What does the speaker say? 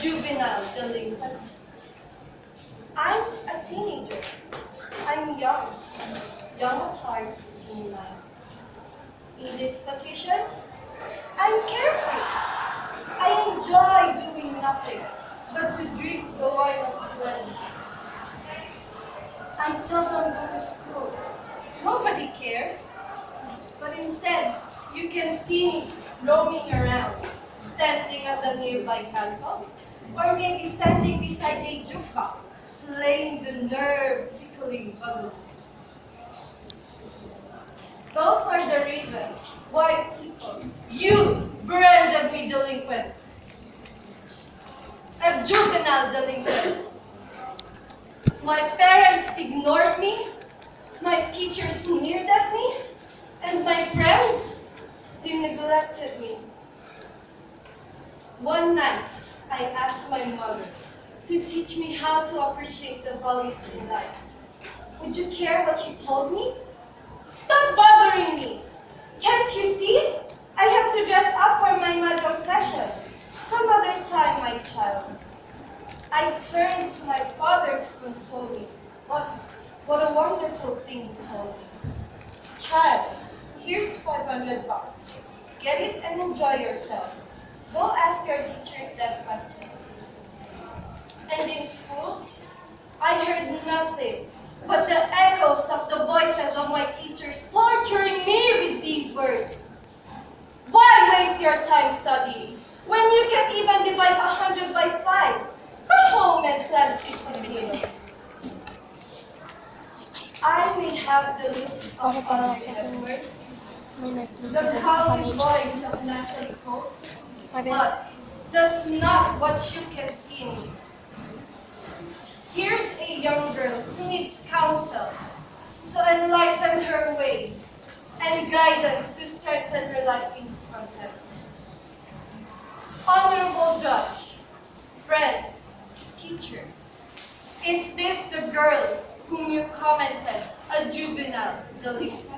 juvenile delinquent. I'm a teenager. I'm young at heart in life. In this position, I'm carefree. I enjoy doing nothing but to drink the wine of plenty. I seldom go to school. Nobody cares. But instead, you can see me roaming around, standing at the nearby canto, or maybe standing beside a jukebox, playing the nerve-tickling buggle. Those are the reasons why people, you branded me delinquent, a juvenile delinquent. My parents ignored me, my teachers sneered at me, and my friends, they neglected me. One night, I asked my mother to teach me how to appreciate the values in life. Would you care what she told me? Stop bothering me! Can't you see? I have to dress up for my mahjong session. Some other time, my child. I turned to my father to console me. What a wonderful thing he told me. Child, here's 500 bucks. Get it and enjoy yourself. Go ask your teachers that question. And in school, I heard nothing but the echoes of the voices of my teachers torturing me with these words. Why waste your time studying when you can even divide 100 by 5? Go home and plan sweet potatoes. I may have the looks of Audrey Hepburn, the howling voice of Natalie Cole, but that's not what you can see in me. Here's a young girl who needs counsel to enlighten her ways and guidance to strengthen her life into content. Honorable judge, friends, teacher, is this the girl whom you commented a juvenile delinquent?